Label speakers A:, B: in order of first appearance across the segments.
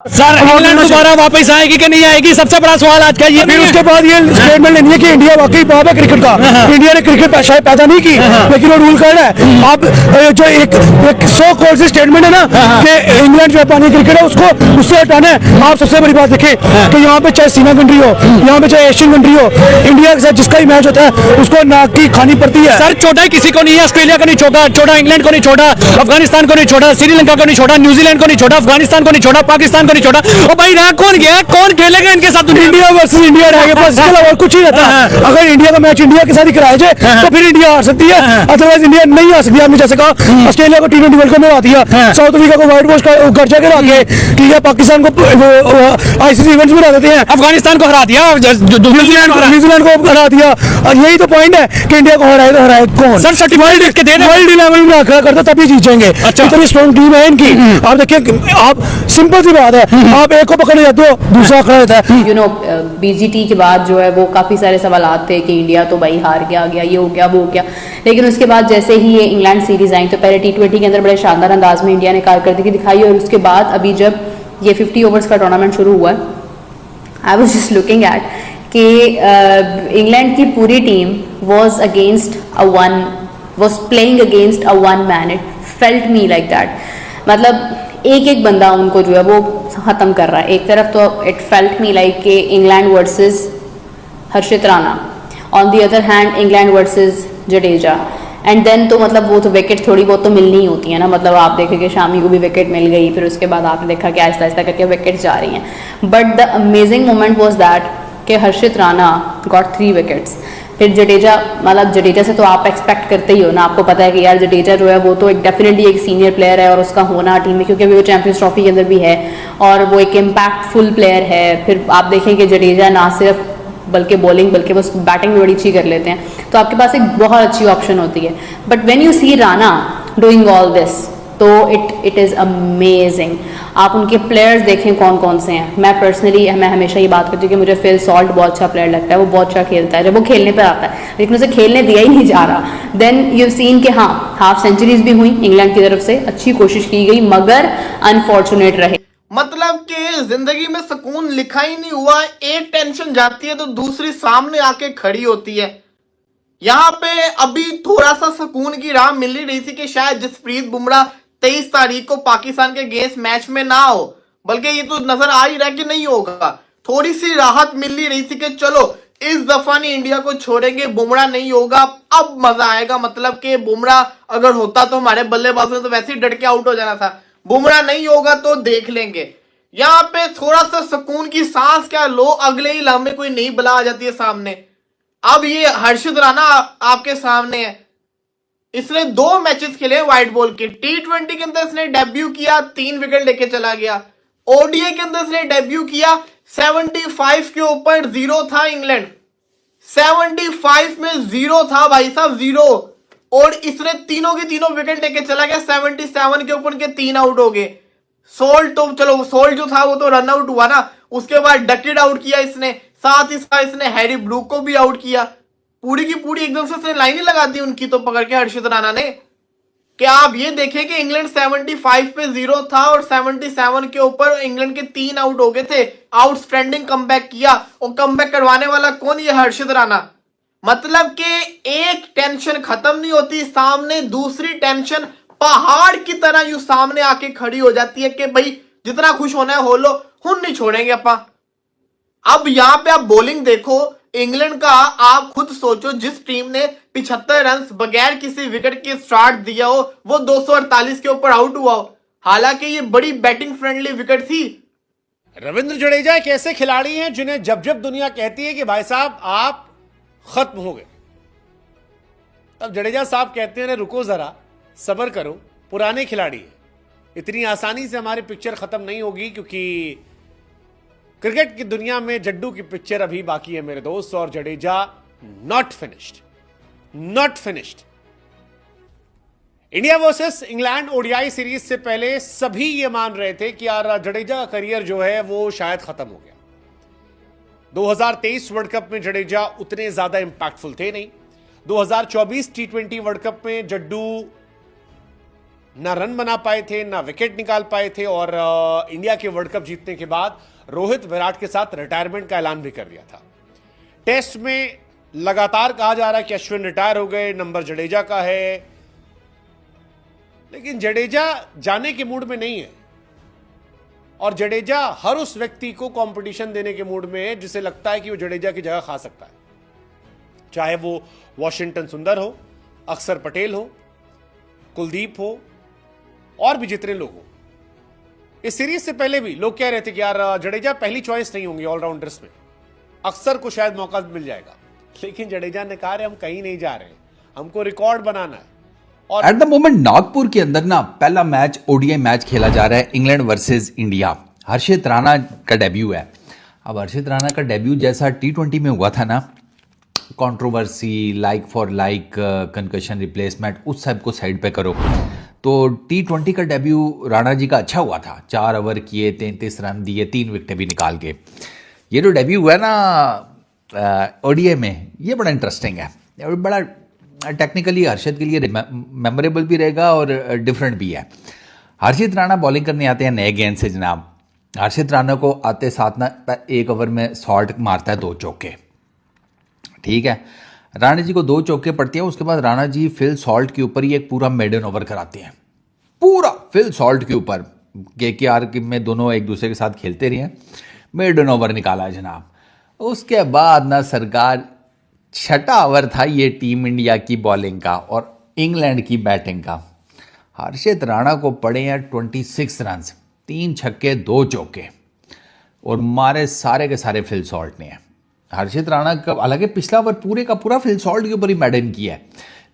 A: Sir England दोबारा वापस आएगी कि नहीं आएगी, सबसे बड़ा सवाल आज का ये।
B: फिर उसके बाद ये स्टेटमेंट लेनी है कि इंडिया वाकई बाप है क्रिकेट का। इंडिया ने क्रिकेट शायद पैदा नहीं की, लेकिन वो रूल कर रहा है। अब जो एक 100 करोड़ से स्टेटमेंट है ना कि इंग्लैंड जापानी क्रिकेट है उसको उससे हटाना है। आप सबसे बड़ी बात देखें कि यहाँ पे चाहे सीना कंट्री हो, यहाँ पे चाहे एशियन कंट्री हो, इंडिया के साथ जिसका ही मैच होता है उसको नाक की खानी पड़ती है।
A: सर चोटा किसी को नहीं है, ऑस्ट्रेलिया को नहीं छोड़ा, इंग्लैंड को नहीं छोड़ा, अफगानिस्तान को नहीं छोड़ा, श्रीलंका को नहीं छोड़ा, न्यूजीलैंड को नहीं छोड़ा, अफगानिस्तान को नहीं छोड़ा, पाकिस्तान को नहीं छोड़ा। और भाई रहा कौन गया, कौन खेलेगा इनके साथ?
B: इंडिया वर्सेस इंडिया रहेगा बस, इसके अलावा कुछ ही रहता है। अगर इंडिया का मैच इंडिया के साथ ही कराया जाए तो फिर इंडिया हार सकती है, अदरवाइज इंडिया नहीं आ सकती। आपने जैसे कहा ऑस्ट्रेलिया को T20 वर्ल्ड कप में हरा दिया, साउथ अफ्रीका को व्हाइट वॉश कर जाकर हरा के, ठीक है, पाकिस्तान को आईसीसी इवेंट्स में हरा देते हैं,
A: अफगानिस्तान को हरा दिया,
B: न्यूजीलैंड को हरा दिया। और यही तो पॉइंट है कि इंडिया को हराए तो हराए कौन?
A: सर सर्टिफाइड इसके दे
B: वर्ल्ड लेवल में रखा करता तभी जीत जाएंगे।
A: अच्छा।
B: इतनी स्ट्रॉन्ग टीम है इनकी। आप देखिए, आप सिंपल सी बात है, आप एक को पकड़ने जाते हो दूसरा खड़ा रहता है।
C: यू नो बीजीटी के बाद जो है वो काफ़ी सारे सवाल थे कि इंडिया तो भाई हार गया, ये हो गया, वो हो गया। लेकिन उसके बाद जैसे ही ये इंग्लैंड सीरीज आई तो पहले T20 के अंदर बड़े शानदार अंदाज में इंडिया ने कारकर्दगी दिखाई, और उसके बाद अभी जब ये 50 ओवर्स का टूर्नामेंट शुरू हुआ, I was just looking at कि इंग्लैंड की पूरी team was playing against a one man. It felt me like that. मतलब एक एक बंदा उनको जो है वो ख़त्म कर रहा है। एक तरफ तो it felt me like कि England versus Harshit Rana, on the other hand England versus Jadeja, and then तो मतलब वो तो विकेट थोड़ी बहुत तो मिलनी ही होती है ना। मतलब आप देखें कि शामी को भी विकेट मिल गई, फिर उसके बाद आपने देखा कि आहिस्ता आहिस्ता करके विकेट जा रही हैं। But the amazing moment was that कि हर्षित राणा गॉट 3 विकेट्स। फिर जडेजा, मतलब जडेजा से तो आप एक्सपेक्ट करते ही हो ना, आपको पता है कि यार जडेजा जो है वो तो एक डेफिनेटली एक सीनियर प्लेयर है और उसका होना टीम में, क्योंकि वो चैंपियंस ट्रॉफी के अंदर भी है और वो एक इम्पैक्टफुल प्लेयर है। फिर आप देखें कि जडेजा ना सिर्फ बल्कि बॉलिंग बल्कि वो बैटिंग भी बड़ी अच्छी कर लेते हैं, तो आपके पास एक बहुत अच्छी ऑप्शन होती है। But when you see Rana doing all this, तो इट इज़ अमेजिंग। आप उनके प्लेयर्स देखें कौन कौन से हैं। मैं पर्सनली मैं हमेशा ये बात करती हूँ कि मुझे फिल सॉल्ट बहुत अच्छा प्लेयर लगता है, वो बहुत अच्छा खेलता है जब वो खेलने पर आता है, लेकिन उसे खेलने दिया ही नहीं जा रहा। देन यू सीन कि हाँ, हाफ सेंचुरीज भी हुई इंग्लैंड की तरफ से, अच्छी कोशिश की गई, मगर अनफॉर्चुनेट रहे।
D: मतलब कि जिंदगी में सुकून लिखा ही नहीं हुआ, एक टेंशन जाती है तो दूसरी सामने आके खड़ी होती है। यहाँ पे अभी थोड़ा सा सुकून की राह मिल ही रही थी कि शायद जसप्रीत बुमराह 23 तारीख को पाकिस्तान के अगेंस्ट मैच में ना हो, बल्कि ये तो नजर आ ही रहा है कि नहीं होगा। थोड़ी सी राहत मिल ही रही थी कि चलो इस दफा नहीं इंडिया को छोड़ेंगे, बुमराह नहीं होगा, अब मजा आएगा। मतलब कि बुमराह अगर होता तो हमारे बल्लेबाजों ने तो वैसे ही डट के आउट हो जाना था, बुमराह नहीं होगा तो देख लेंगे। यहाँ पे थोड़ा सा सुकून की सांस क्या लो, अगले ही लम्हे कोई नई बला आ जाती है सामने। अब ये हर्षित राणा आपके सामने है, इसने 2 मैचेस खेले व्हाइट बॉल के। T20 के अंदर इसने डेब्यू किया, 3 विकेट लेके चला गया। ओडीआई के अंदर इसने डेब्यू किया, 75 के ऊपर 0 था इंग्लैंड, 75 में 0 था भाई साहब, 0। और इसने तीनों के तीनों विकेट लेके चला गया, 77 के ऊपर के 3 आउट हो गए। सोल्ट तो चलो, सोल्ट जो था वो तो रन आउट हुआ ना, उसके बाद डकेट आउट किया इसने, साथ ही साथ इसने हैरी ब्रूक को भी आउट किया। पूरी की पूरी एकदम से इसने लाइन ही लगा दी उनकी तो पकड़ के हर्षित राणा ने। कि आप ये देखें कि इंग्लैंड 75 पे 0 था और 77 के ऊपर इंग्लैंड के 3 आउट हो गए थे। आउटस्टैंडिंग कमबैक किया, और कमबैक करवाने वाला कौन? ये हर्षित राणा। मतलब कि एक टेंशन खत्म नहीं होती, सामने दूसरी टेंशन पहाड़ की तरह यू सामने आके खड़ी हो जाती है कि भाई जितना खुश होना है हो लो, हुन नहीं छोड़ेंगे अपा। अब यहां पे आप बॉलिंग देखो इंग्लैंड का, आप खुद सोचो, जिस टीम ने 75 रन बगैर किसी विकेट के स्टार्ट दिया हो, वो 248 के ऊपर आउट हुआ हो, हालांकि ये बड़ी बैटिंग फ्रेंडली विकेट थी।
E: रविंद्र जडेजा एक ऐसे खिलाड़ी हैं जिन्हें जब जब दुनिया कहती है कि भाई साहब आप खत्म हो गए, तब जडेजा साहब कहते हैं रुको जरा, सब्र करो, पुराने खिलाड़ी हैं, इतनी आसानी से हमारी पिक्चर खत्म नहीं होगी, क्योंकि क्रिकेट की दुनिया में जड्डू की पिक्चर अभी बाकी है मेरे दोस्त। और Jadeja not finished. India versus England ODI series से पहले सभी ये मान रहे थे कि यार जडेजा का करियर जो है वो शायद खत्म हो गया। 2023 वर्ल्ड कप में जडेजा उतने ज्यादा इंपैक्टफुल थे नहीं। 2024 T20 वर्ल्ड कप में जड्डू ना रन बना पाए थे, ना विकेट निकाल पाए थे, और इंडिया के वर्ल्ड कप जीतने के बाद रोहित विराट के साथ रिटायरमेंट का ऐलान भी कर दिया था। टेस्ट में लगातार कहा जा रहा है कि अश्विन रिटायर हो गए, नंबर जडेजा का है, लेकिन जडेजा जाने के मूड में नहीं है, और जडेजा हर उस व्यक्ति को कंपटीशन देने के मूड में है जिसे लगता है कि वो जडेजा की जगह खा सकता है, चाहे वो वॉशिंगटन सुंदर हो, अक्षर पटेल हो, कुलदीप हो, और भी जितने लोग हो। इस सीरीज से पहले भी लोग कह रहे थे कि यार जडेजा पहली चॉइस नहीं होंगे ऑलराउंडर्स में, अक्सर को शायद मौका मिल जाएगा, लेकिन जडेजा ने कहा हम कहीं नहीं जा रहे, हमको रिकॉर्ड बनाना है। और
F: एट द मोमेंट नागपुर के अंदर ना पहला मैच ओडीआई मैच खेला जा रहा है, इंग्लैंड वर्सेस इंडिया। हर्षित राणा का डेब्यू है। अब हर्षित राणा का डेब्यू जैसा T20 में हुआ था ना, controversy, like for like, concussion replacement, उस सब को साइड पे करो, तो T20 का डेब्यू राणा जी का अच्छा हुआ था। 4 ओवर किए, 33 रन दिए, 3 विकेटें भी निकाल के। ये जो डेब्यू हुआ है ना ओडीआई में, ये बड़ा इंटरेस्टिंग है, बड़ा टेक्निकली हर्षित के लिए मेमोरेबल भी रहेगा और डिफरेंट भी है। हर्षित राणा बॉलिंग करने आते हैं नए गेंद से जनाब। हर्षित राणा को आते साथ ना 1 ओवर में शॉट मारता है 2 चौके, ठीक है। राणा जी को 2 चौके पड़ते हैं, उसके बाद राणा जी फिल सॉल्ट के ऊपर ही एक पूरा मेडन ओवर कराते हैं, पूरा फिल सॉल्ट के ऊपर। KKR में दोनों एक दूसरे के साथ खेलते रहे हैं, मेडन ओवर निकाला है जनाब। उसके बाद ना सरकार 6वां ओवर था ये टीम इंडिया की बॉलिंग का और इंग्लैंड की बैटिंग का। हर्षित राणा को पड़े हैं 26 रन, 3 छक्के 2 चौके, और मारे सारे के सारे फिल सॉल्ट ने। हर्षित राणा का हालांकि पिछला ओवर पूरे का पूरा फिल सॉल्ट के ऊपर ही मेडन किया है,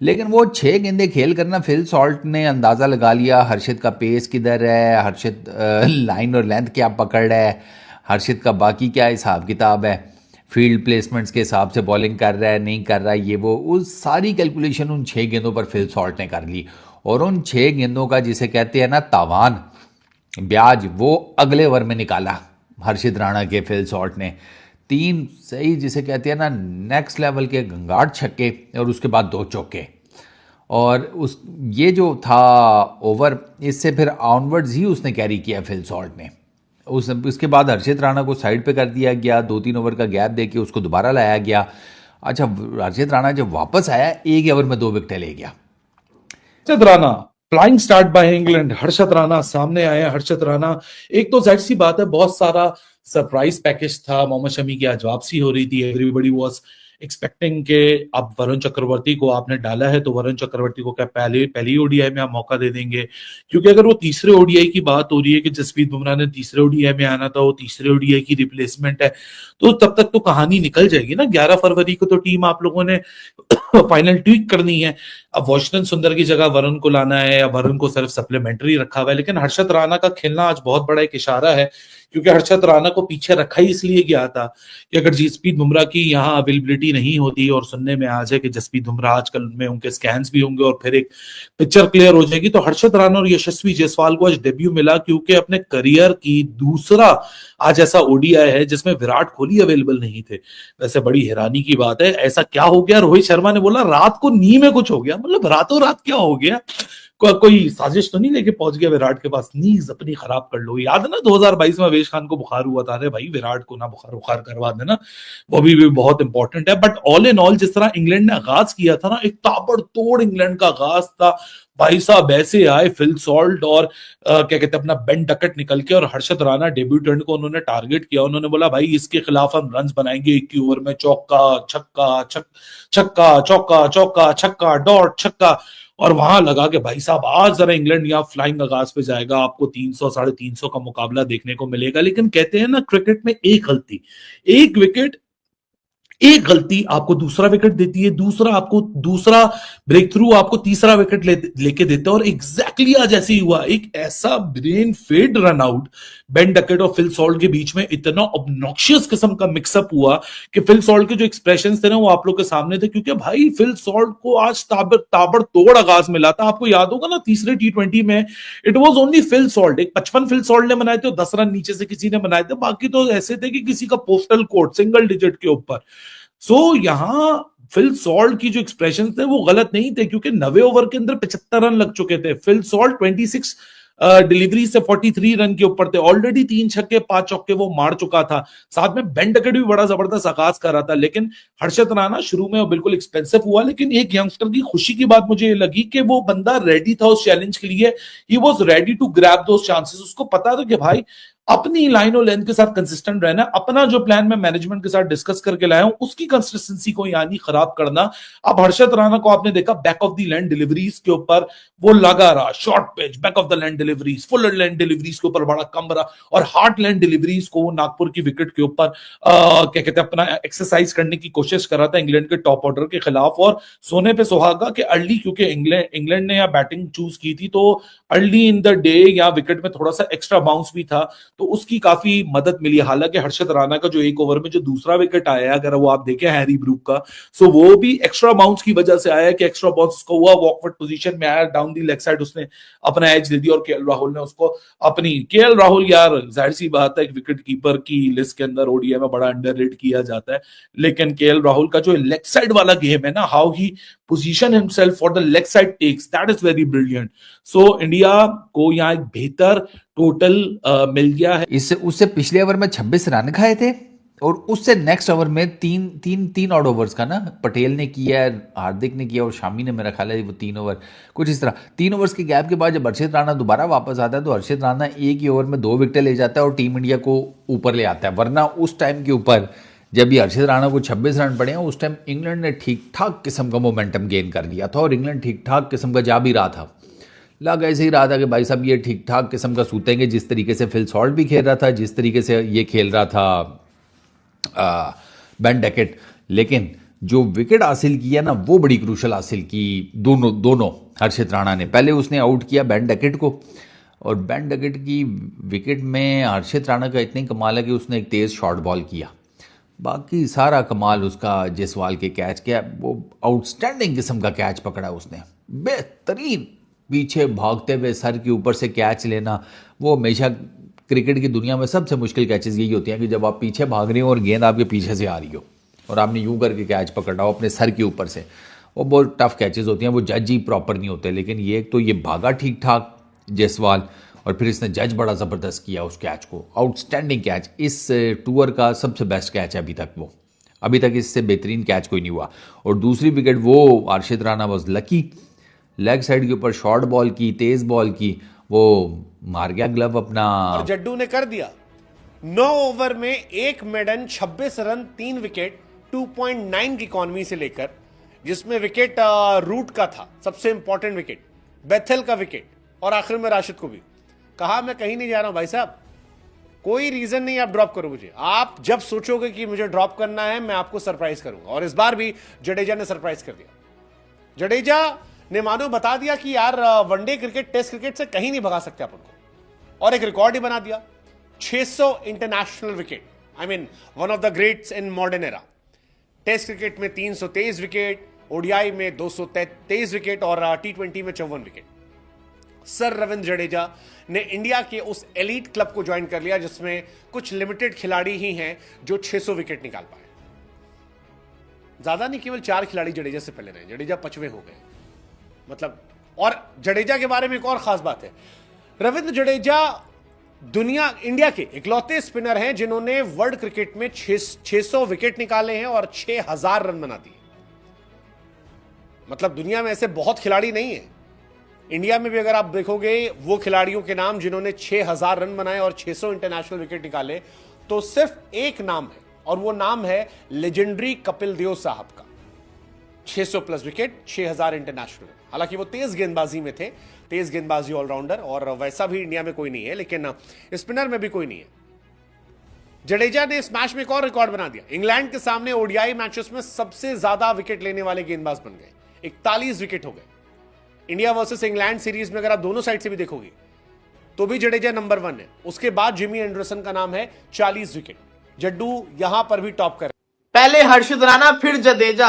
F: लेकिन वो 6 गेंदें खेल करना फिल सॉल्ट ने अंदाज़ा लगा लिया हर्षित का पेस किधर है, हर्षित लाइन और लेंथ क्या पकड़ है, हर्षित का बाकी क्या हिसाब किताब है, फील्ड प्लेसमेंट्स के हिसाब से बॉलिंग कर रहा है नहीं कर रहा है, ये वो उस सारी कैलकुलेशन उन 6 गेंदों पर फिल सॉल्ट ने कर ली। और उन 6 गेंदों का जिसे कहते हैं ना तावान, ब्याज, वो अगले ओवर में निकाला हर्षित राणा के फिल सॉल्ट ने। 3 सही जिसे कहते हैं ना नेक्स्ट लेवल के घंगाट छक्के, और उसके बाद 2 चौके। और उस ये जो था ओवर, इससे फिर ऑनवर्ड्स ही उसने कैरी किया फिल सॉल्ट ने। उसके बाद हर्षित राणा को साइड पे कर दिया गया, 2-3 ओवर का गैप देके उसको दोबारा लाया गया। अच्छा, हर्षित राणा जब वापस आया 1 ओवर में 2 विकेटें ले गया।
G: Harshit Rana flying start by England, Harshit Rana सामने आए। हर्षित राणा, एक तो जाहिर सी बात है बहुत सारा सरप्राइज पैकेज था, मोहम्मद शमी की आज वापसी हो रही थी, एवरीबॉडी वाज एक्सपेक्टिंग के अब वरुण चक्रवर्ती को आपने डाला है तो वरुण चक्रवर्ती को क्या पहली ओडीआई में आप मौका दे देंगे, क्योंकि अगर वो तीसरे ओडीआई की बात हो रही है कि जसप्रीत बुमराह ने तीसरे ओडीआई में आना था, वो तीसरे ओडीआई की रिप्लेसमेंट है, तो तब तक तो कहानी निकल जाएगी ना। 11 फरवरी को तो टीम आप लोगों ने फाइनल ट्वीक करनी है। अब वॉशिंगटन सुंदर की जगह वरुण को लाना है, या वरुण को सिर्फ सप्लीमेंट्री रखा हुआ है, लेकिन हर्षित राणा का खेलना आज बहुत बड़ा एक इशारा है, क्योंकि हर्षित राणा को पीछे रखा ही इसलिए गया था कि अगर जसप्रीत बुमराह की यहाँ अवेलेबिलिटी नहीं होती, और सुनने में आ जाए कि जसप्रीत बुमराह आजकल में उनके स्कैन्स भी होंगे और फिर एक पिक्चर क्लियर हो जाएगी, तो हर्षित राणा और यशस्वी जायसवाल को आज डेब्यू मिला, क्योंकि अपने करियर की दूसरा आज ऐसा ओडीआई है जिसमें विराट कोहली अवेलेबल नहीं थे। वैसे बड़ी हैरानी की बात है, ऐसा क्या हो गया, रोहित शर्मा ने बोला रात को नी में कुछ हो गया, मतलब रातों रात क्या हो गया, कोई साजिश तो नहीं लेके पहुंच गया विराट के पास, नीज अपनी खराब कर लो। याद है ना 2022 में अवेश खान को बुखार हुआ था, अरे भाई विराट को ना बुखार करवा देना, वो भी बहुत इंपॉर्टेंट है। बट ऑल इन ऑल जिस तरह इंग्लैंड ने आगाज किया था ना, एक ताबड़तोड़ इंग्लैंड का आगाज था। भाई साहब ऐसे आए फिल सॉल्ट और क्या कहते हैं अपना बेन डकट निकल के, और हर्षित राणा डेब्यूटेंट को उन्होंने टारगेट किया, उन्होंने बोला भाई इसके खिलाफ हम रन्स बनाएंगे 21 ओवर में, चौका छक्का छक्का चौका चौका छक्का डॉट छक्का, और वहां लगा के भाई साहब आज जरा इंग्लैंड यहाँ फ्लाइंग आगाज पे जाएगा, आपको 300 350 का मुकाबला देखने को मिलेगा। लेकिन कहते हैं ना क्रिकेट में एक गलती, एक गलती आपको दूसरा विकेट देती है, दूसरा ब्रेक थ्रू आपको तीसरा विकेट लेके देता है, और एग्जैक्टली आज ऐसे ही हुआ। एक ऐसा brain fade run out Ben Duckett और फिल सॉल्ट के बीच में इतना ऑब्नॉक्शियस किस्म का मिक्सअप हुआ कि फिल सॉल्ट के जो एक्सप्रेशंस थे ना वो आप लोग के सामने थे, क्योंकि भाई फिल सॉल्ट को आज ताबड़तोड़ आगाज मिला था। आपको याद होगा ना तीसरे T20 में it was only Phil Salt, एक 55 फिल सॉल्ट ने बनाए थे और 10 रन नीचे से किसी ने बनाए थे, बाकी तो ऐसे थे कि किसी का पोस्टल कोड सिंगल डिजिट के ऊपर। सो यहां फिल सॉल्ट की जो एक्सप्रेशन थे वो गलत नहीं थे, क्योंकि 90 ओवर के अंदर 75 रन लग चुके थे। फिल सॉल्ट 26 डिलीवरी से 43 रन के ऊपर थे, ऑलरेडी 3 छक्के 5 चौके वो मार चुका था, साथ में बेन डकेट भी बड़ा जबरदस्त आगाज कर रहा था। लेकिन हर्षित राणा शुरू में वो बिल्कुल एक्सपेंसिव हुआ, लेकिन एक यंगस्टर की खुशी की बात मुझे ये लगी कि वो बंदा रेडी था उस चैलेंज के लिए। He was ready to grab those chances. उसको पता था कि भाई अपनी लाइन और लेंथ के साथ कंसिस्टेंट रहना, अपना जो प्लान मैं मैनेजमेंट के साथ डिस्कस करके लाया हूं उसकी कंसिस्टेंसी को यानी खराब करना। अब हर्षित राणा को आपने देखा back of the line deliveries के ऊपर वो लगा रहा, short pitch, back of the line deliveries, full line deliveries के ऊपर बड़ा कम रहा, और हार्ड लाइन डिलीवरीज को वो नागपुर की विकेट के ऊपर क्या कहते हैं अपना एक्सरसाइज करने की कोशिश कर रहा था इंग्लैंड के टॉप ऑर्डर के खिलाफ। और सोने पे सुहागा कि अर्ली, क्योंकि इंग्लैंड ने या बैटिंग चूज की थी, तो अर्ली इन द डे या विकेट में थोड़ा सा एक्स्ट्रा बाउंस भी था, तो उसकी काफी मदद मिली। हालांकि हर्षित राणा का जो एक ओवर में जो दूसरा विकेट आया, अगर वो आप देखें हैरी ब्रूक का, सो वो भी एक्स्ट्रा बाउंस की वजह से आया कि एक्स्ट्रा बाउंस को हुआ, वॉकवर्ड पोजीशन में आया, डाउन दी लेग साइड उसने अपना एज दे दिया, और केएल राहुल ने उसको अपनी, केएल राहुल यार जाहिर सी बात है एक विकेट कीपर की लिस्ट के अंदर ओडीआई में बड़ा अंडररेट किया जाता है, लेकिन केएल राहुल का जो लेग साइड वाला गेम है ना, how he position himself for the leg side takes, that is very brilliant. So India को यहाँ एक बेहतर टोटल मिल गया है।
F: इससे उससे पिछले ओवर में 26 रन खाए थे, और उससे नेक्स्ट ओवर में तीन ऑड ओवर्स का ना, पटेल ने किया, हार्दिक ने किया और शामी ने, मेरा ख्याल है वो 3 ओवर कुछ इस तरह, 3 ओवर्स के गैप के बाद जब हर्षित राणा दोबारा वापस आता है तो हर्षित राणा एक ही ओवर में 2 विकेटें ले जाता है और टीम इंडिया को ऊपर ले आता है। वरना उस टाइम के ऊपर जब भी हर्षित राणा को 26 रन पड़े हैं, उस टाइम इंग्लैंड ने ठीक ठाक किस्म का मोमेंटम गेन कर लिया था, और इंग्लैंड ठीक ठाक किस्म का जा भी रहा था। लग ऐसे ही रहा था कि भाई साहब ये ठीक ठाक किस्म का सूतेंगे, जिस तरीके से फिल सॉल्ट भी खेल रहा था, जिस तरीके से ये खेल रहा था बेन डकेट। लेकिन जो विकेट हासिल किया ना, वो बड़ी क्रूशल हासिल की दोनों हर्षित राणा ने। पहले उसने आउट किया बेन डकेट को, और बेन डकेट की विकेट में हर्षित राणा का इतनी कमाल है कि उसने एक तेज़ शॉर्ट बॉल किया। बाकी सारा कमाल उसका जायसवाल के कैच किया, वो आउटस्टैंडिंग किस्म का कैच पकड़ा उसने, बेहतरीन पीछे भागते हुए सर के ऊपर से कैच लेना। वो हमेशा क्रिकेट की दुनिया में सबसे मुश्किल कैचेस यही होती हैं कि जब आप पीछे भाग रहे हो और गेंद आपके पीछे से आ रही हो और आपने यूं करके कैच पकड़ा हो अपने सर के ऊपर से, वो बहुत टफ कैचेस होती हैं, वो जज ही प्रॉपर नहीं होते। लेकिन ये तो ये भागा ठीक ठाक जायसवाल, और फिर इसने जज बड़ा ज़बरदस्त किया उस कैच को, आउटस्टैंडिंग कैच, इस टूर का सबसे बेस्ट कैच है अभी तक। वो अभी तक इससे बेहतरीन कैच कोई नहीं हुआ। और दूसरी विकेट वो Harshit Rana was lucky, leg side के ऊपर शॉर्ट बॉल की, तेज बॉल की, वो मार गया ग्लव अपना।
E: और जड्डू ने कर दिया 9 ओवर में 1 मेडन, 26 रन, 3 विकेट, 2.9 की इकॉनमी से लेकर, जिसमें विकेट रूट का था, सबसे इंपॉर्टेंट विकेट, बेथेल का विकेट, और आखिर में राशिद को भी कहा मैं कहीं नहीं जा रहा हूं भाई साहब, कोई रीजन नहीं आप ड्रॉप करो मुझे, आप जब सोचोगे कि मुझे ड्रॉप करना है मैं आपको सरप्राइज करूंगा। और इस बार भी जडेजा ने सरप्राइज कर दिया। जडेजा ने मानो बता दिया कि यार वनडे क्रिकेट टेस्ट क्रिकेट से कहीं नहीं भगा सकते आप उनको, और एक रिकॉर्ड ही बना दिया, 600 international wicket, I mean one of the greats in modern era. Test cricket में 323 विकेट, ओडीआई में 223 विकेट, और T20 में 54 विकेट। सर रविंद्र जडेजा ने इंडिया के उस एलीट क्लब को ज्वाइन कर लिया जिसमें कुछ लिमिटेड खिलाड़ी ही हैं जो 600 विकेट निकाल पाए। ज्यादा नहीं, केवल 4 खिलाड़ी जडेजा से पहले रहे, जडेजा 5वें हो गए मतलब। और जडेजा के बारे में एक और खास बात है, रविंद्र जडेजा इंडिया के इकलौते स्पिनर हैं जिन्होंने वर्ल्ड क्रिकेट में 600 विकेट निकाले हैं और 6000 रन बना दिए। मतलब दुनिया में ऐसे बहुत खिलाड़ी नहीं है। इंडिया में भी अगर आप देखोगे वो खिलाड़ियों के नाम जिन्होंने 6000 रन बनाए और 600 इंटरनेशनल विकेट निकाले, तो सिर्फ एक नाम है, और वो नाम है लेजेंडरी कपिल देव साहब का। 600 प्लस विकेट, 6000 इंटरनेशनल। हालांकि वो तेज गेंदबाजी में थे, तेज गेंदबाजी ऑलराउंडर, और वैसा भी इंडिया में कोई नहीं है, लेकिन स्पिनर में भी कोई नहीं है। जडेजा ने इस मैच में एक और रिकॉर्ड बना दिया, इंग्लैंड के सामने ओडीआई मैचेस में सबसे ज्यादा विकेट लेने वाले गेंदबाज बन गए, 41 विकेट हो गए। इंडिया वर्सेस इंग्लैंड सीरीज में अगर आप दोनों साइड से भी देखोगे तो भी जडेजा नंबर 1 है। उसके बाद जिमी एंडरसन का नाम है, 40 विकेट। जड्डू यहां पर भी टॉप कर।
D: पहले हर्षित राणा फिर जडेजा,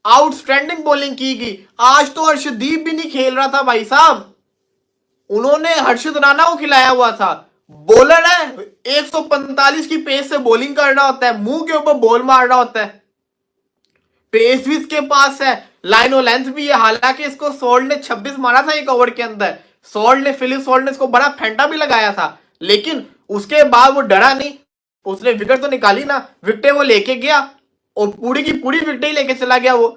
D: आउटस्टैंडिंग बॉलिंग की गई। आज तो हर्षदीप भी नहीं खेल रहा था भाई साहब, उन्होंने हर्षित राणा को खिलाया हुआ था। बॉलर है, 145 की पेस से बॉलिंग कर रहा होता है, मुंह के ऊपर बॉल मार रहा होता है। पेस भी इसके पास है, लाइन और लेंथ भी है। हालांकि इसको सोल्ड ने 26 मारा था एक ओवर के अंदर, फिलिप सोल्ड ने इसको बड़ा फेंटा भी लगाया था, लेकिन उसके बाद वो डरा नहीं, उसने विकेट तो निकाली ना, विकेट वो लेके गया और पूरी की पूरी विकेट ही लेके चला गया वो।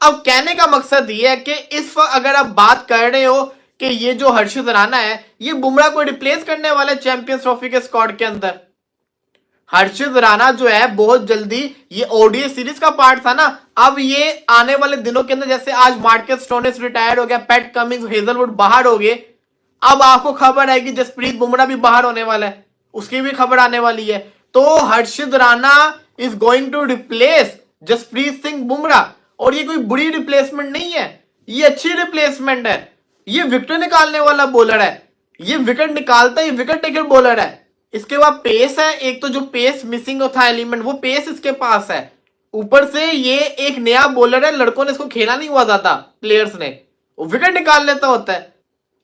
D: अब कहने का मकसद ये है कि इस वक्त अगर आप बात कर रहे हो कि ये जो हर्षित राणा है ये बुमराह को रिप्लेस करने वाला चैंपियंस ट्रॉफी के स्क्वाड के अंदर, हर्षित राणा जो है बहुत जल्दी, ये ओडीआई सीरीज का पार्ट था ना, अब ये आने वाले दिनों के अंदर, जैसे आज मार्कस स्टोनिस रिटायर्ड हो गया, पैट कमिंस, हेजलवुड बाहर हो गए, अब आपको खबर है कि जसप्रीत बुमराह भी बाहर होने वाला है, उसकी भी खबर आने वाली है। तो Harshit Rana is going to replace Jasprit Singh Bumrah, और ये कोई बुरी रिप्लेसमेंट नहीं है, ये अच्छी रिप्लेसमेंट है। ये विकेट निकालने वाला बॉलर है, ये विकेट निकालता है, ये विकेट टेकर बॉलर है। इसके बाद पेस है, एक तो जो पेस मिसिंग था एलिमेंट, वो पेस इसके पास है। ऊपर से ये एक नया बॉलर है, लड़कों ने इसको खेला नहीं हुआ था, प्लेयर्स ने, वो विकेट निकाल लेता होता है।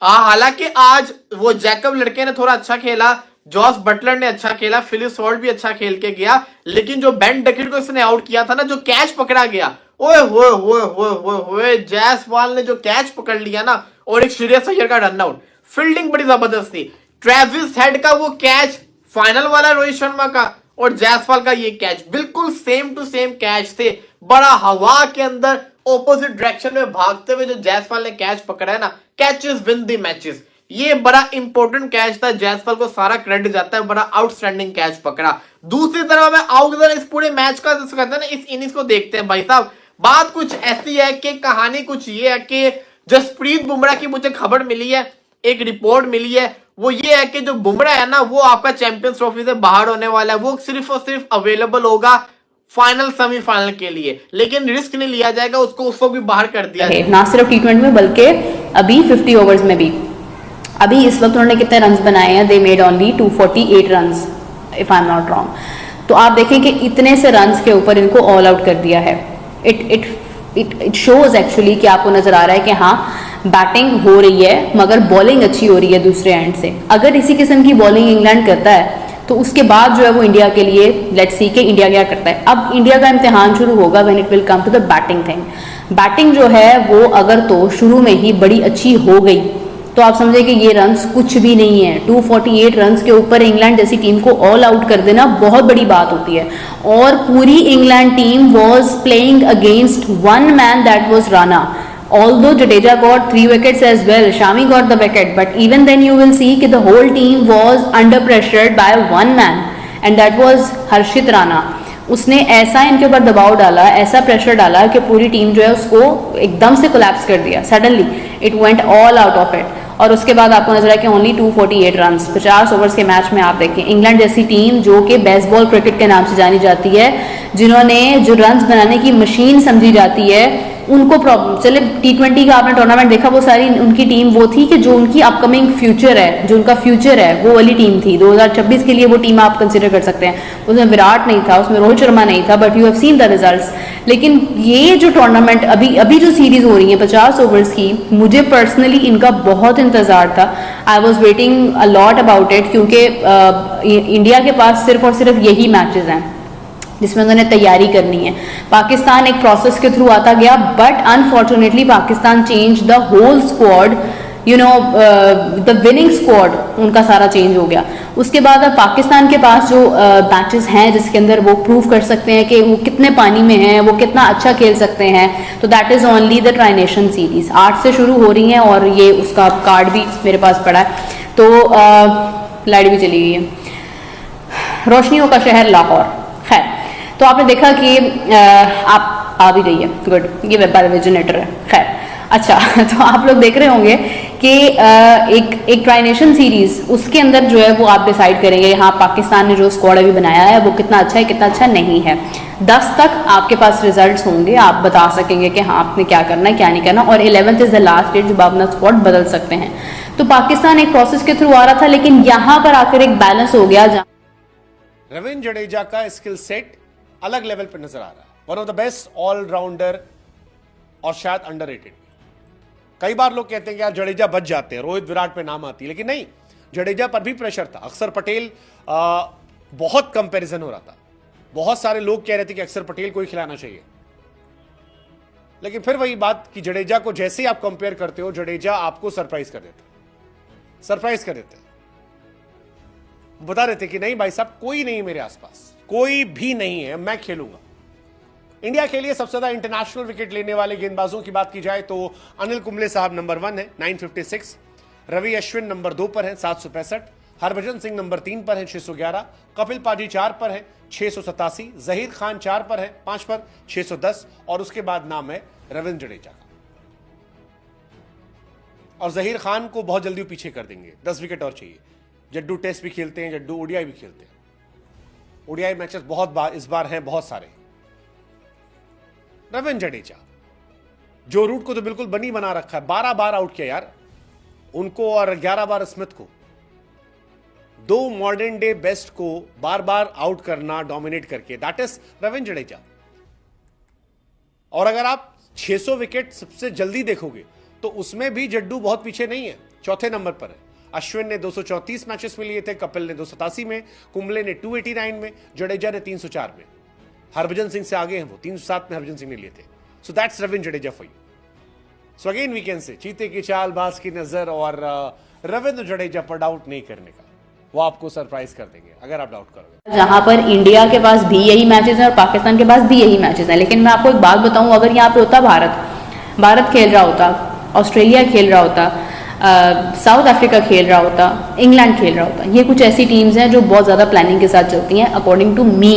D: हालांकि आज वो जैकब लड़के ने थोड़ा अच्छा खेला, जॉस बटलर ने अच्छा खेला, फिलिप सॉल्ट भी अच्छा खेल के गया, लेकिन जो बेन डकेट को इसने आउट किया था ना, जो कैच पकड़ा गया, ओए होए होए होए होए होए, जायसवाल ने जो कैच पकड़ लिया ना, और एक श्रेयस अय्यर का रन आउट, फील्डिंग बड़ी जबरदस्त थी। ट्रेविस हेड का वो कैच फाइनल वाला रोहित शर्मा का, और जायसवाल का ये कैच बिल्कुल सेम टू सेम कैच थे। बड़ा हवा के अंदर ऑपोजिट डायरेक्शन में भागते हुए जो जायसवाल ने कैच पकड़ा है ना, कैचेस विन द मैचेस, ये बड़ा इंपॉर्टेंट कैच था, जायसवाल को सारा क्रेडिट जाता है, बड़ा आउटस्टैंडिंग कैच पकड़ा। दूसरी तरफ मैं आउटडोर इस पूरे मैच का जो कहते हैं ना, इस इनिंग्स को देखते हैं भाई साहब, बात कुछ ऐसी है कि कहानी कुछ ये है कि जसप्रीत बुमराह की मुझे खबर मिली है, एक रिपोर्ट मिली है, वो ये है कि जो बुमराह है ना, वो आपका चैंपियंस ट्रॉफी से बाहर होने वाला है, वो सिर्फ और सिर्फ अवेलेबल होगा फाइनल सेमीफाइनल के लिए, लेकिन रिस्क नहीं लिया जाएगा, उसको उस वक्त भी बाहर कर दिया है,
C: ना सिर्फ टी20 में बल्कि अभी 50 ओवर्स में भी। अभी इस वक्त उन्होंने कितने रन्स बनाए हैं, they made only 248 runs if I am not wrong. तो आप देखें कि इतने से रन्स के ऊपर इनको ऑल आउट कर दिया है। इट शोज एक्चुअली कि आपको नजर आ रहा है कि हाँ बैटिंग हो रही है मगर बॉलिंग अच्छी हो रही है दूसरे एंड से। अगर इसी किस्म की बॉलिंग इंग्लैंड करता है तो उसके बाद जो है वो इंडिया के लिए, लेट्स सी कि इंडिया क्या करता है। अब इंडिया का इम्तिहान शुरू होगा when it will come to the batting thing. Batting जो है वो अगर तो शुरू में ही बड़ी अच्छी हो गई तो आप समझे कि ये रन्स कुछ भी नहीं है। 248 रन्स के ऊपर इंग्लैंड जैसी टीम को ऑल आउट कर देना बहुत बड़ी बात होती है। और पूरी England team was playing against one man, that was Rana. Although Jadeja got 3 wickets as well, Shami got the wicket, but even then you will see that the whole team was under pressured by one man, and that was Harshit Rana. उसने ऐसा इनके ऊपर दबाव डाला, ऐसा pressure डाला कि पूरी टीम जो है उसको एकदम से कोलैप्स कर दिया। Suddenly it went all out of it. और उसके बाद आपको नजर आया कि ओनली 248 रन्स 50 ओवर्स के मैच में। आप देखें इंग्लैंड जैसी टीम जो कि बेसबॉल क्रिकेट के नाम से जानी जाती है, जिन्होंने जो रन्स बनाने की मशीन समझी जाती है, उनको प्रॉब्लम। चले टी20 का आपने टूर्नामेंट देखा, वो सारी उनकी टीम वो थी कि जो उनकी अपकमिंग फ्यूचर है, जो उनका फ्यूचर है वो वाली टीम थी। 2026 के लिए वो टीम आप कंसिडर कर सकते हैं। उसमें विराट नहीं था, उसमें रोहित शर्मा नहीं था, but you have seen the results. लेकिन ये जो टूर्नामेंट अभी जो सीरीज हो रही है 50 ओवर्स की, मुझे पर्सनली इनका बहुत इंतजार था। I was waiting a lot about it, क्योंकि इंडिया के पास सिर्फ और सिर्फ यही मैचेस हैं जिसमें उन्होंने तैयारी करनी है। पाकिस्तान एक प्रोसेस के थ्रू आता गया, but unfortunately Pakistan change the whole squad, you know the winning squad उनका सारा चेंज हो गया। उसके बाद अब पाकिस्तान के पास जो मैचेस हैं जिसके अंदर वो प्रूव कर सकते हैं कि वो कितने पानी में हैं, वो कितना अच्छा खेल सकते हैं, तो that is only the tri nation series 8 से शुरू हो रही हैं, और ये उसका कार्ड भी मेरे पास पड़ा है। तो लाइट भी चली गई है। रोशनियों का शहर लाहौर। खैर, तो आपने देखा कि आप आ भी गई है, गुड, ये वेब जनरेटर है। खैर, अच्छा तो आप लोग देख रहे होंगे कि एक ट्राई नेशन सीरीज, उसके अंदर जो है वो आप डिसाइड करेंगे हाँ पाकिस्तान ने जो स्क्वाड अभी बनाया है वो कितना अच्छा है कितना अच्छा नहीं है। 10 तक आपके पास रिजल्ट्स होंगे, आप बता सकेंगे कि हाँ आपने क्या करना है क्या नहीं करना, और 11th is the last date जब आप अपना स्क्वाड बदल सकते हैं। तो पाकिस्तान एक प्रोसेस के थ्रू आ रहा था, लेकिन यहाँ पर आकर एक बैलेंस हो गया।
E: रविंद्र जडेजा का स्किल सेट अलग लेवल पर नजर आ रहा है, one of the best all rounder, और शायद अंडररेटेड। कई बार लोग कहते हैं कि यार जडेजा बच जाते हैं, रोहित विराट पे नाम आती है, लेकिन नहीं, जडेजा पर भी प्रेशर था। अक्षर पटेल बहुत कंपैरिजन हो रहा था, बहुत सारे लोग कह रहे थे कि अक्षर पटेल को ही खिलाना चाहिए, लेकिन फिर वही बात कि जडेजा को जैसे ही आप कंपेयर करते हो, जडेजा आपको सरप्राइज कर देते बता देते कि नहीं भाई साहब, कोई नहीं मेरे आसपास, कोई भी नहीं है, मैं खेलूंगा। इंडिया के लिए सबसे ज्यादा इंटरनेशनल विकेट लेने वाले गेंदबाजों की बात की जाए तो अनिल कुंबले साहब नंबर 1 है 956, रवि अश्विन नंबर 2 पर है 765, हरभजन सिंह नंबर 3 पर है 611, कपिल पाजी 4 पर है 687, जहीर खान 4 पर है 5 पर 610, और उसके बाद नाम है रविंद्र जडेजा का। और जहीर खान को बहुत जल्दी पीछे कर देंगे, 10 विकेट और चाहिए। जड्डू टेस्ट भी खेलते हैं, जड्डू ओडीआई भी खेलते हैं, ओडीआई मैचेस बहुत बार इस बार हैं, बहुत सारे। रविंद्र जडेजा जो रूट को तो बिल्कुल बनी बना रखा है, 12 बार आउट किया यार उनको, और 11 बार स्मिथ को। 2 मॉडर्न डे बेस्ट को बार बार आउट करना, डोमिनेट करके, दैट इज रविंद्र जडेजा। और अगर आप 600 विकेट सबसे जल्दी देखोगे तो उसमें भी जड्डू बहुत पीछे नहीं है, चौथे नंबर पर है। अश्विन ने 234 मैचेस में लिए थे, कपिल ने 287 में, कुंबले ने 289 में, जडेजा ने 304 में। हरभजन सिंह से आगे हैं वो, 307 में हरभजन सिंह ने लिए थे। So that's Ravindra Jadeja for you. So again we can say चीते की चाल, बाज की नजर, और रविंद्र जडेजा पर डाउट नहीं करने का, वो आपको सरप्राइज कर देंगे अगर आप डाउट करोगे।
C: जहां पर इंडिया के पास भी यही मैचेस हैं और पाकिस्तान के पास भी यही मैचेस हैं, लेकिन मैं आपको एक बात बताऊं, अगर यहाँ पे होता भारत खेल रहा होता, ऑस्ट्रेलिया खेल रहा होता, साउथ अफ्रीका खेल रहा होता, इंग्लैंड खेल रहा होता, ये कुछ ऐसी टीम्स हैं जो बहुत ज़्यादा प्लानिंग के साथ चलती हैं अकॉर्डिंग टू मी।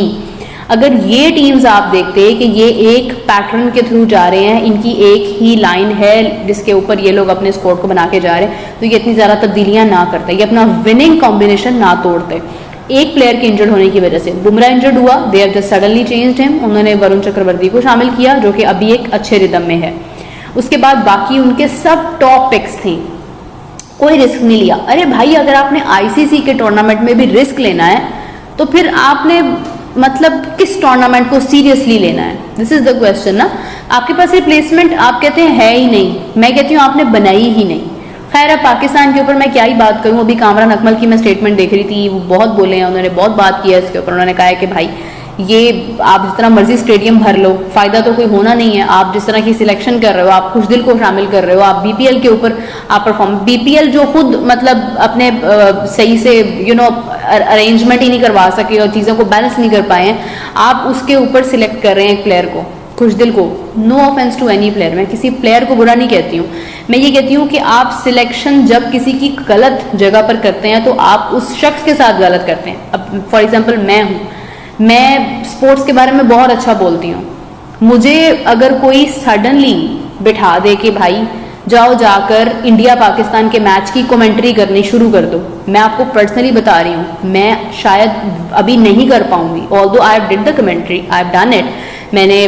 C: अगर ये टीम्स आप देखते हैं कि ये एक पैटर्न के थ्रू जा रहे हैं, इनकी एक ही लाइन है जिसके ऊपर ये लोग अपने स्कोर को बना के जा रहे हैं, तो ये इतनी ज़्यादा तब्दीलियां ना करते, ये अपना विनिंग कॉम्बिनेशन ना तोड़ते। एक प्लेयर के इंजर्ड होने की वजह से, बुमराह इंजर्ड हुआ, they have just suddenly changed him, उन्होंने वरुण चक्रवर्ती को शामिल किया जो कि अभी एक अच्छे रिदम में है। उसके बाद बाकी उनके सब टॉप पिक्स थे, कोई रिस्क नहीं लिया। अरे भाई, अगर आपने आईसीसी के टूर्नामेंट में भी रिस्क लेना है तो फिर आपने मतलब किस टूर्नामेंट को सीरियसली लेना है? दिस इज द क्वेश्चन ना। आपके पास रिप्लेसमेंट आप कहते हैं है ही नहीं, मैं कहती हूँ आपने बनाई ही नहीं। खैर, अब पाकिस्तान के ऊपर मैं क्या ही बात करूँ, अभी कामरान अकमल की मैं स्टेटमेंट देख रही थी, वो बहुत बोले हैं, उन्होंने बहुत बात किया इसके ऊपर। उन्होंने कहा है कि भाई ये आप जिस तरह मर्जी स्टेडियम भर लो, फायदा तो कोई होना नहीं है। आप जिस तरह की सिलेक्शन कर रहे हो, आप खुशदिल को शामिल कर रहे हो, आप बीपीएल के ऊपर आप परफॉर्म, बीपीएल जो खुद मतलब अपने सही से अरेंजमेंट ही नहीं करवा सके और चीज़ों को बैलेंस नहीं कर पाए हैं, आप उसके ऊपर सिलेक्ट कर रहे हैं एक प्लेयर को, खुशदिल को। No offence to any player, मैं किसी प्लेयर को बुरा नहीं कहती हूँ, मैं ये कहती हूँ कि आप सिलेक्शन जब किसी की गलत जगह पर करते हैं तो आप उस शख्स के साथ गलत करते हैं। अब फॉर एग्जाम्पल मैं स्पोर्ट्स के बारे में बहुत अच्छा बोलती हूँ, मुझे अगर कोई सडनली बिठा दे कि भाई जाओ जाकर इंडिया पाकिस्तान के मैच की कमेंट्री करनी शुरू कर दो, मैं आपको पर्सनली बता रही हूँ, मैं शायद अभी नहीं कर पाऊंगी। Although I have did the commentary, I have done it, मैंने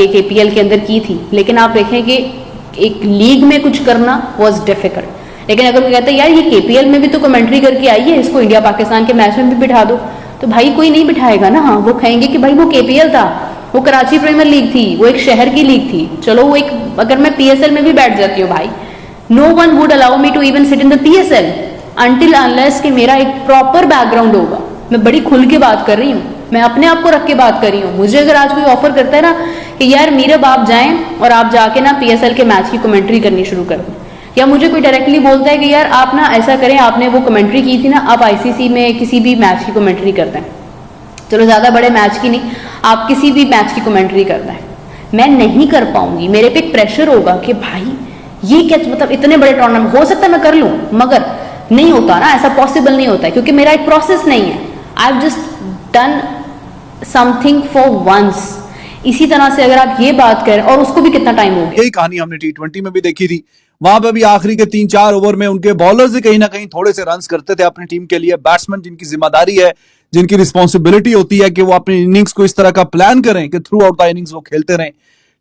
C: ये केपीएल के अंदर की थी, लेकिन आप देखें कि एक लीग में कुछ करना वॉज डिफिकल्ट। लेकिन अगर वो कहते हैं यार ये केपीएल में भी तो कमेंट्री करके आई है, इसको इंडिया पाकिस्तान के मैच में भी बिठा दो, तो भाई कोई नहीं बिठाएगा ना। हाँ, वो कहेंगे कि भाई वो केपीएल था, वो कराची प्रीमियर लीग थी, वो एक शहर की लीग थी, चलो वो एक, अगर मैं पीएसएल में भी बैठ जाती हूँ भाई, no one would allow me to even sit in the PSL until unless कि मेरा एक प्रॉपर बैकग्राउंड होगा। मैं बड़ी खुल के बात कर रही हूँ, मैं अपने आप को रख के बात कर रही हूँ। मुझे अगर आज कोई ऑफर करता है ना कि यार मीरब आप जाएं और आप जाके ना पीएसएल के मैच की कमेंट्री करनी शुरू कर दो, या मुझे कोई डायरेक्टली बोलता है कि यार आप ना ऐसा करें, आपने वो कमेंट्री की थी ना, आप आईसीसी में किसी भी मैच की कमेंट्री करते हैं, चलो ज़्यादा बड़े मैच की नहीं, आप किसी भी मैच की कमेंट्री करना है, मैं नहीं कर पाऊंगी। मेरे पे एक प्रेशर होगा कि भाई ये क्या, मतलब इतने बड़े टूर्नामेंट हो सकता है मैं कर लूँ, मगर नहीं होता ना, ऐसा पॉसिबल नहीं होता है, क्योंकि मेरा एक प्रोसेस नहीं है। I have just done something for once. इसी तरह से अगर आप ये बात करें, और उसको भी कितना टाइम हो गया,
H: यही कहानी हमने T20 में भी देखी थी। वहां पे भी आखिरी के 3-4 ओवर में उनके बॉलर्स ही कहीं ना कहीं थोड़े से रन्स करते थे अपनी टीम के लिए। बैट्समैन जिनकी जिम्मेदारी है, जिनकी रिस्पॉन्सिबिलिटी होती है कि वो अपनी इनिंग्स को इस तरह का प्लान करें कि थ्रू आउट द इनिंग्स वो खेलते रहें।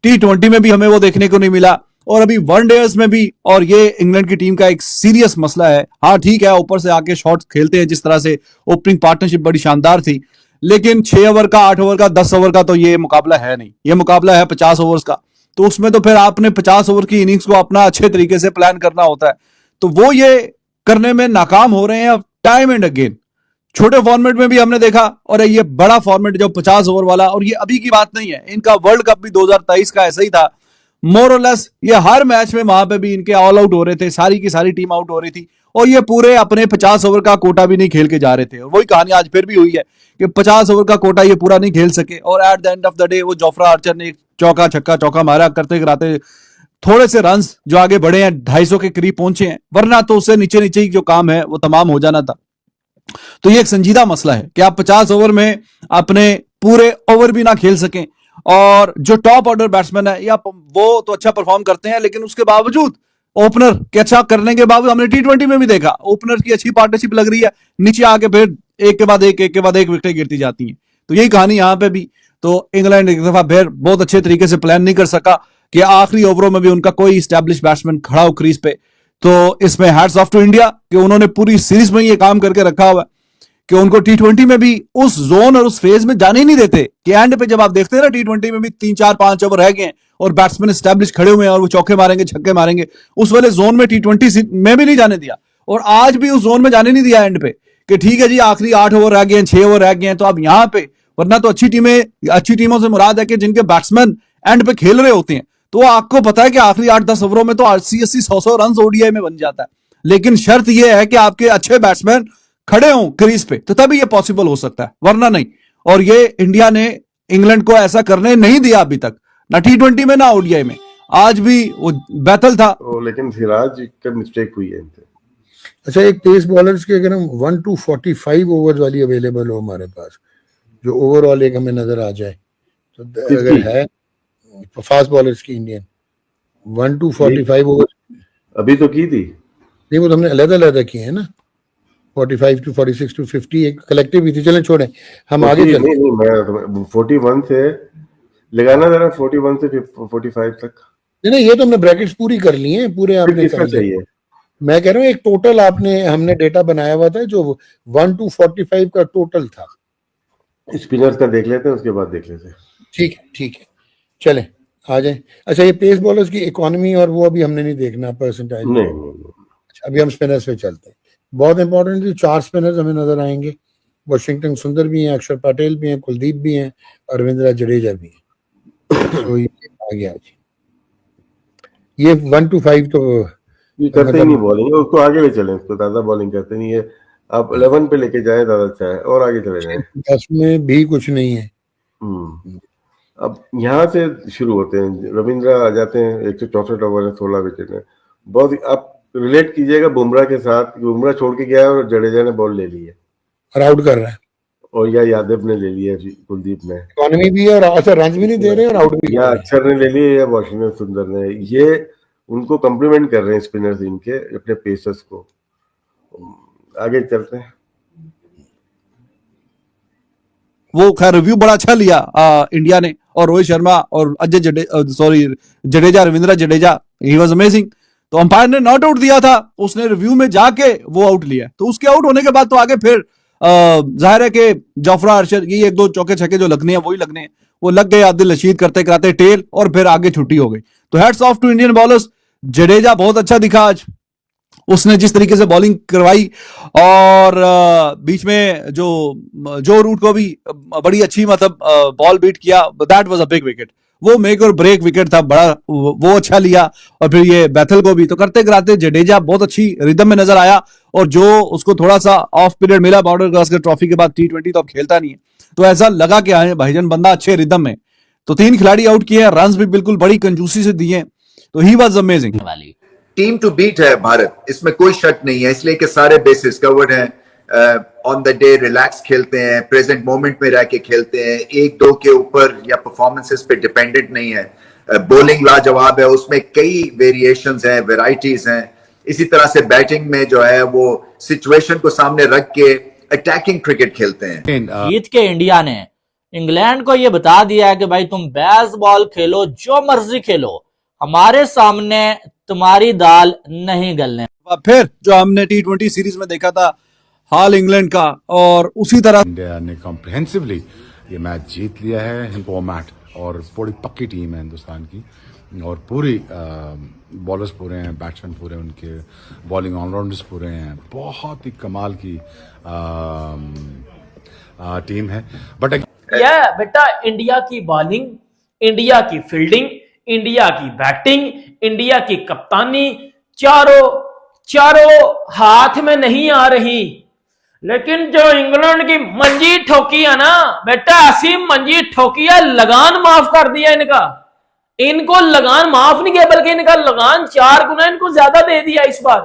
H: T20 में भी हमें वो देखने को नहीं मिला, और अभी वनडेज में भी। और ये इंग्लैंड की टीम का एक सीरियस मसला है। हाँ ठीक है, ऊपर से आके शॉट्स खेलते हैं, जिस तरह से ओपनिंग पार्टनरशिप बड़ी शानदार थी, लेकिन 6 ओवर का, 8 ओवर का, 10 ओवर का तो ये मुकाबला है नहीं। ये मुकाबला है 50 ओवर्स का, तो उसमें तो फिर आपने 50 ओवर की इनिंग्स को अपना अच्छे तरीके से प्लान करना होता है। तो वो ये करने में नाकाम हो रहे हैं टाइम एंड अगेन। छोटे फॉर्मेट में भी हमने देखा, और ये बड़ा फॉर्मेट जो 50 ओवर वाला, और ये अभी की बात नहीं है, इनका वर्ल्ड कप भी 2023 का ऐसा ही था। मोर और लेस ये हर मैच में वहां पे भी इनके ऑल आउट हो रहे थे, सारी की सारी टीम आउट हो रही थी और ये पूरे अपने 50 ओवर का कोटा भी नहीं खेल के जा रहे थे। और वही कहानी आज फिर भी हुई है कि 50 ओवर का कोटा ये पूरा नहीं खेल सके और at the end of the day वो जोफ्रा आर्चर ने एक चौका छक्का चौका मारा करते कराते थोड़े से रन्स जो आगे बढ़े हैं 250 के करीब पहुंचे हैं, वरना तो उससे नीचे नीचे ही जो काम है वो तमाम हो जाना था। तो ये एक संजीदा मसला है कि आप 50 ओवर में अपने पूरे ओवर भी ना खेल सकें और जो टॉप ऑर्डर बैट्समैन है या वो तो अच्छा परफॉर्म करते हैं, लेकिन उसके बावजूद ओपनर के अच्छा करने के बावजूद हमने T20 में भी देखा ओपनर की अच्छी पार्टनरशिप लग रही है, नीचे आके फिर एक के बाद एक विकेटें गिरती जाती हैं। तो यही कहानी यहां पे भी। तो इंग्लैंड एक दफा फिर बहुत अच्छे तरीके से प्लान नहीं कर सका कि आखिरी ओवरों में भी उनका कोई स्टैब्लिश बैट्समैन खड़ा हो क्रीज पे। तो इसमें हैट्स ऑफ टू इंडिया कि उन्होंने पूरी सीरीज में ये काम करके रखा हुआ है कि उनको T20 में भी उस जोन और उस फेज में जाने ही नहीं देते कि एंड पे जब आप देखते हैं ना T20 में भी 3-4-5 ओवर रह गए और बैट्समैन स्टैब्लिश खड़े हुए हैं और वो चौके मारेंगे छक्के मारेंगे, उस वाले जोन में T20 में भी नहीं जाने दिया और आज भी उस जोन में जाने नहीं दिया एंड पे कि ठीक है जी आखिरी 8 ओवर रह गए हैं 6 ओवर रह गए हैं तो अब यहां पे, वरना तो अच्छी टीमों से मुराद है कि जिनके बैट्समैन एंड पे खेल रहे होते हैं। तो आपको पता है कि आखिरी 8-10 ओवरों में तो 80-100 रन ओडीआई में बन जाता है, लेकिन शर्त यह है कि आपके अच्छे बैट्समैन खड़े हों क्रीज पे तो तभी ये पॉसिबल हो सकता है, वरना नहीं। और ये इंडिया ने इंग्लैंड को ऐसा करने नहीं दिया अभी तक, ना T20 में ना ओडीआई में। आज भी वो बैटल था
I: लेकिन सिराज का मिस्टेक हुई है इनसे।
J: अच्छा, एक पेस बॉलर्स के अगर हम 1 to 45 ओवर्स वाली अवेलेबल हो हमारे पास, जो ओवरऑल एक हमें नजर आ जाए तो अगर है फास्ट बॉलर्स की इंडियन 1 to 45 ओवर
I: अभी तो की थी
J: नहीं, वो तो हमने अलग किए हैं ना, 45 to 46 to 50 एक कलेक्टिव भी थी। चलें छोड़ें, हम आगे चलते हैं।
I: नहीं, मैं 41 से लगाना जरा 41 से 45 तक।
J: नहीं, ये तो हमने ब्रैकेट्स पूरी कर ली हैं, पूरे आपने कर लिए।
I: चाहिए
J: मैं कह रहा हूँ एक टोटल हमने डेटा बनाया हुआ था जो 1 to 45 का टोटल था।
I: स्पिनर्स का देख लेते हैं, उसके बाद देख लेते हैं।
J: ठीक है चलें आ जाए। अच्छा, ये पेस बॉलर्स की इकोनॉमी और वो अभी हमने नहीं देखना परसेंटाइज।
I: नहीं।
J: अच्छा, अभी हम स्पिनर्स पे चलते हैं। बहुत इंपॉर्टेंट है, 4 स्पिनर्स हमें नजर आएंगे। वाशिंगटन सुंदर भी हैं, अक्षर पटेल भी हैं, कुलदीप भी हैं और रविंद्र जडेजा भी हैं। तो ये आ गया जी, ये 1 to 5 तो
I: ये करते ही नहीं बॉलिंग, उसको आगे ले चलें, उसको ज्यादा बॉलिंग करते नहीं है। आप 11 पे लेके जाए ज्यादा अच्छा है और आगे चले जाए।
J: 10 में भी कुछ नहीं है।
I: अब यहाँ से शुरू होते हैं, रविंद्र आ जाते हैं 164 ओवर है, 16 विकेट है। बहुत आप रिलेट कीजिएगा बुमराह के साथ, बुमराह छोड़ के गया और जडेजा ने बॉल ले ली है
J: और आउट कर रहा है,
I: और या यादव ने ले लिया, कुलदीप ने
J: इकोनॉमी भी है और अच्छा रन भी नहीं दे रहे और आउट भी,
I: या अक्षर ने ले लिया या वाशिंगटन सुंदर ने। ये उनको कम्प्लीमेंट कर रहे हैं स्पिनर्स इनके अपने पेसर्स को। आगे चलते हैं।
H: वो खैर रिव्यू बड़ा अच्छा लिया इंडिया ने और रोहित शर्मा और जडेजा, रविंद्र जडेजा, ही वाज अमेजिंग। तो अंपायर ने नॉट आउट दिया था, उसने रिव्यू में जाके वो आउट लिया। तो उसके आउट होने के बाद तो आगे फिर जाहिर है कि जोफ्रा आर्चर ये 1-2 चौके छक्के जो लगने हैं वही लगने हैं, वो लग गए। आदिल रशीद करते कराते टेल और फिर आगे छुट्टी हो गई। तो hats off to Indian bowlers. Jadeja बहुत अच्छा दिखा आज, उसने जिस तरीके से बॉलिंग करवाई और बीच में जो रूट को भी बड़ी अच्छी मतलब बॉल बीट किया, that was a big wicket. वो मेक और ब्रेक विकेट था बड़ा, वो अच्छा लिया। और फिर ये बैथल को भी तो करते कराते जडेजा बहुत अच्छी रिदम में नजर आया। और जो उसको थोड़ा सा ऑफ पीरियड मिला बॉर्डर गावस्कर ट्रॉफी के बाद, T20 तो अब खेलता नहीं है, तो ऐसा लगा कि भाईजान बंदा अच्छे रिदम में। तो 3 खिलाड़ी आउट किए, रन्स भी बिल्कुल बड़ी कंजूसी से दिए। तो he was amazing.
K: Team to beat है भारत, इसमें कोई शक नहीं है, इसलिए कि सारे बेसिस कवर्ड हैं। ऑन द डे रिलैक्स खेलते हैं, प्रेजेंट मोमेंट में रह के खेलते हैं, 1-2 के ऊपर या परफॉर्मेंसेस पे डिपेंडेंट नहीं है। बॉलिंग लाजवाब है, उसमें कई वेरिएशंस हैं, वेराइटीज हैं। इसी तरह से बैटिंग में जो है वो सिचुएशन को सामने रख के अटैकिंग क्रिकेट खेलते हैं।
L: जीत के इंडिया ने इंग्लैंड को ये बता दिया है कि भाई तुम बेसबॉल खेलो, जो मर्जी खेलो, हमारे सामने तुम्हारी दाल नहीं गलने।
H: फिर जो हमने T20 सीरीज में देखा था हाल इंग्लैंड का, और उसी तरह
M: इंडिया ने कॉम्प्रिहेंसिवली ये मैच जीत लिया है फॉर्मेट, और पूरी पक्की टीम है हिंदुस्तान की, और पूरी बॉलर्स पूरे हैं, बैट्समैन पूरे, उनके बॉलिंग ऑलराउंडर्स पूरे हैं। बहुत ही कमाल की टीम है। बट
L: बेटा इंडिया की बॉलिंग, इंडिया की फील्डिंग,
N: इंडिया की बैटिंग, इंडिया की कप्तानी चारों हाथ में नहीं आ रही। लेकिन जो इंग्लैंड की मंजी ठोकी है ना बेटा, ऐसी मंजी ठोकी है, लगान माफ कर दिया इनको लगान माफ नहीं किया बल्कि इनका लगान 4 गुना इनको ज्यादा दे दिया इस बार।